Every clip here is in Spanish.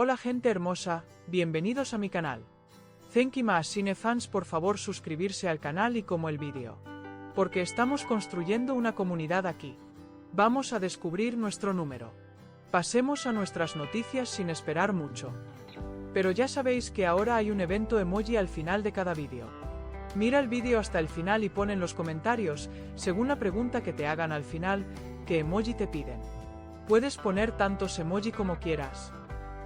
Hola gente hermosa, bienvenidos a mi canal. Thank you más cinefans, por favor suscribirse al canal y como el vídeo. Porque estamos construyendo una comunidad aquí. Vamos a descubrir nuestro número. Pasemos a nuestras noticias sin esperar mucho. Pero ya sabéis que ahora hay un evento emoji al final de cada vídeo. Mira el vídeo hasta el final y pon en los comentarios, según la pregunta que te hagan al final, qué emoji te piden. Puedes poner tantos emoji como quieras.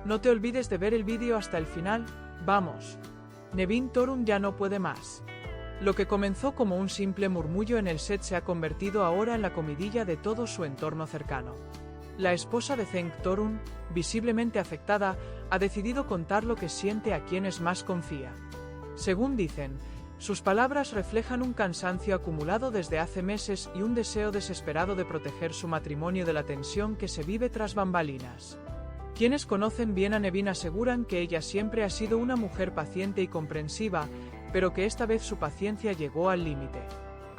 No te olvides de ver el vídeo hasta el final. ¡Vamos! Nevin Thorun ya no puede más. Lo que comenzó como un simple murmullo en el set se ha convertido ahora en la comidilla de todo su entorno cercano. La esposa de Thank Thorun, visiblemente afectada, ha decidido contar lo que siente a quienes más confía. Según dicen, sus palabras reflejan un cansancio acumulado desde hace meses y un deseo desesperado de proteger su matrimonio de la tensión que se vive tras bambalinas. Quienes conocen bien a Nevin aseguran que ella siempre ha sido una mujer paciente y comprensiva, pero que esta vez su paciencia llegó al límite.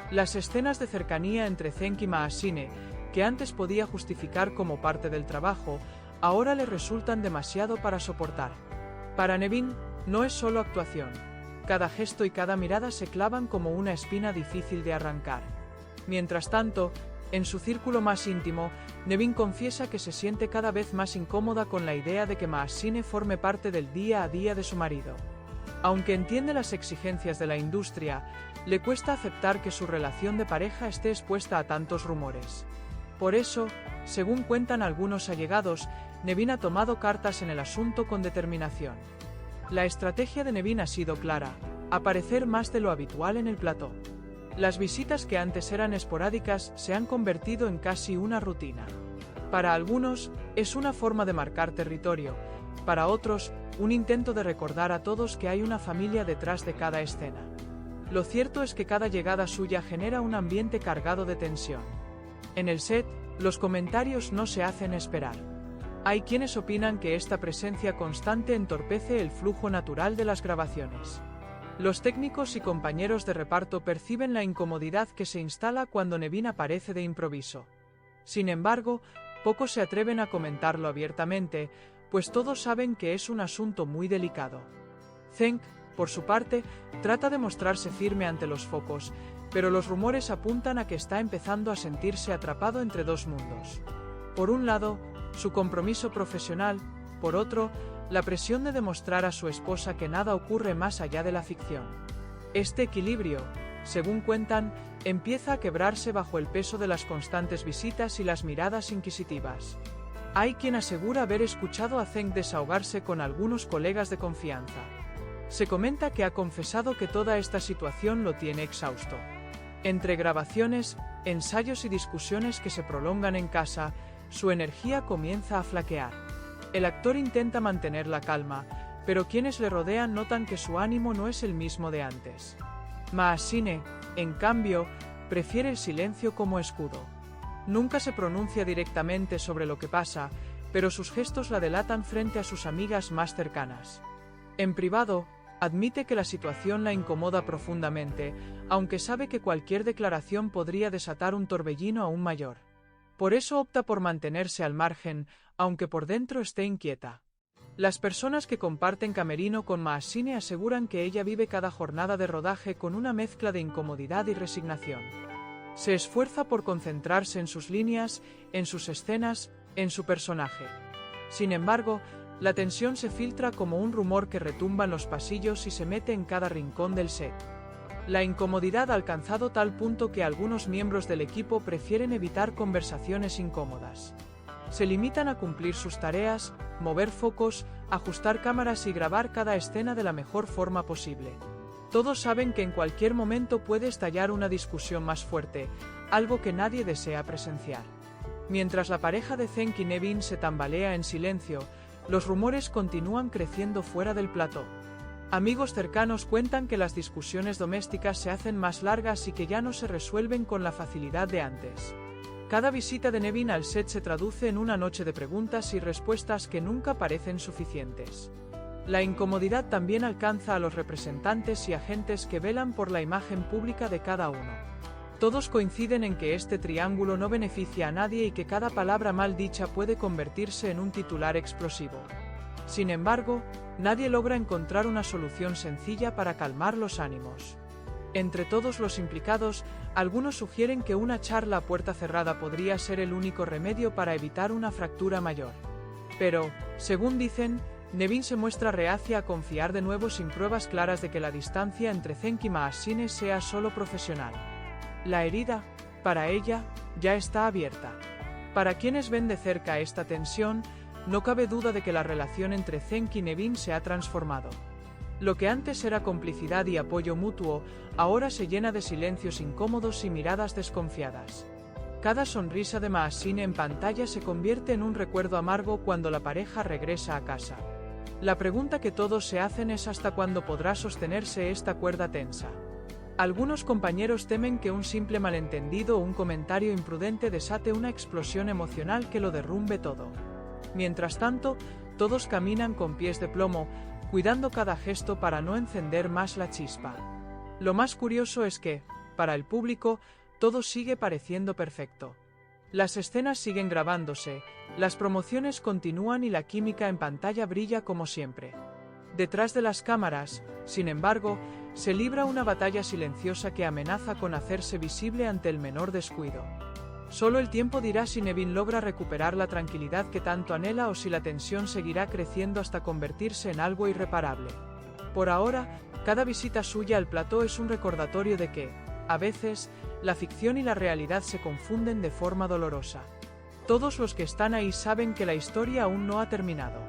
Las escenas de cercanía entre Thank y Maasine, que antes podía justificar como parte del trabajo, ahora le resultan demasiado para soportar. Para Nevin, no es solo actuación. Cada gesto y cada mirada se clavan como una espina difícil de arrancar. Mientras tanto, en su círculo más íntimo, Nevin confiesa que se siente cada vez más incómoda con la idea de que Maasine forme parte del día a día de su marido. Aunque entiende las exigencias de la industria, le cuesta aceptar que su relación de pareja esté expuesta a tantos rumores. Por eso, según cuentan algunos allegados, Nevin ha tomado cartas en el asunto con determinación. La estrategia de Nevin ha sido clara: aparecer más de lo habitual en el plató. Las visitas que antes eran esporádicas se han convertido en casi una rutina. Para algunos, es una forma de marcar territorio, para otros, un intento de recordar a todos que hay una familia detrás de cada escena. Lo cierto es que cada llegada suya genera un ambiente cargado de tensión. En el set, los comentarios no se hacen esperar. Hay quienes opinan que esta presencia constante entorpece el flujo natural de las grabaciones. Los técnicos y compañeros de reparto perciben la incomodidad que se instala cuando Nevin aparece de improviso. Sin embargo, pocos se atreven a comentarlo abiertamente, pues todos saben que es un asunto muy delicado. Thank, por su parte, trata de mostrarse firme ante los focos, pero los rumores apuntan a que está empezando a sentirse atrapado entre dos mundos. Por un lado, su compromiso profesional, por otro, la presión de demostrar a su esposa que nada ocurre más allá de la ficción. Este equilibrio, según cuentan, empieza a quebrarse bajo el peso de las constantes visitas y las miradas inquisitivas. Hay quien asegura haber escuchado a Thank desahogarse con algunos colegas de confianza. Se comenta que ha confesado que toda esta situación lo tiene exhausto. Entre grabaciones, ensayos y discusiones que se prolongan en casa, su energía comienza a flaquear. El actor intenta mantener la calma, pero quienes le rodean notan que su ánimo no es el mismo de antes. Maasine, en cambio, prefiere el silencio como escudo. Nunca se pronuncia directamente sobre lo que pasa, pero sus gestos la delatan frente a sus amigas más cercanas. En privado, admite que la situación la incomoda profundamente, aunque sabe que cualquier declaración podría desatar un torbellino aún mayor. Por eso opta por mantenerse al margen, aunque por dentro esté inquieta. Las personas que comparten camerino con Maasine aseguran que ella vive cada jornada de rodaje con una mezcla de incomodidad y resignación. Se esfuerza por concentrarse en sus líneas, en sus escenas, en su personaje. Sin embargo, la tensión se filtra como un rumor que retumba en los pasillos y se mete en cada rincón del set. La incomodidad ha alcanzado tal punto que algunos miembros del equipo prefieren evitar conversaciones incómodas. Se limitan a cumplir sus tareas, mover focos, ajustar cámaras y grabar cada escena de la mejor forma posible. Todos saben que en cualquier momento puede estallar una discusión más fuerte, algo que nadie desea presenciar. Mientras la pareja de Thank y Nevin se tambalea en silencio, los rumores continúan creciendo fuera del plató. Amigos cercanos cuentan que las discusiones domésticas se hacen más largas y que ya no se resuelven con la facilidad de antes. Cada visita de Nevin al set se traduce en una noche de preguntas y respuestas que nunca parecen suficientes. La incomodidad también alcanza a los representantes y agentes que velan por la imagen pública de cada uno. Todos coinciden en que este triángulo no beneficia a nadie y que cada palabra mal dicha puede convertirse en un titular explosivo. Sin embargo, nadie logra encontrar una solución sencilla para calmar los ánimos. Entre todos los implicados, algunos sugieren que una charla a puerta cerrada podría ser el único remedio para evitar una fractura mayor. Pero, según dicen, Nevin se muestra reacia a confiar de nuevo sin pruebas claras de que la distancia entre Zenki Maashine sea solo profesional. La herida, para ella, ya está abierta. Para quienes ven de cerca esta tensión, no cabe duda de que la relación entre Zenki y Nevin se ha transformado. Lo que antes era complicidad y apoyo mutuo, ahora se llena de silencios incómodos y miradas desconfiadas. Cada sonrisa de Maashine en pantalla se convierte en un recuerdo amargo cuando la pareja regresa a casa. La pregunta que todos se hacen es hasta cuándo podrá sostenerse esta cuerda tensa. Algunos compañeros temen que un simple malentendido o un comentario imprudente desate una explosión emocional que lo derrumbe todo. Mientras tanto, todos caminan con pies de plomo, cuidando cada gesto para no encender más la chispa. Lo más curioso es que, para el público, todo sigue pareciendo perfecto. Las escenas siguen grabándose, las promociones continúan y la química en pantalla brilla como siempre. Detrás de las cámaras, sin embargo, se libra una batalla silenciosa que amenaza con hacerse visible ante el menor descuido. Solo el tiempo dirá si Nevin logra recuperar la tranquilidad que tanto anhela o si la tensión seguirá creciendo hasta convertirse en algo irreparable. Por ahora, cada visita suya al plató es un recordatorio de que, a veces, la ficción y la realidad se confunden de forma dolorosa. Todos los que están ahí saben que la historia aún no ha terminado.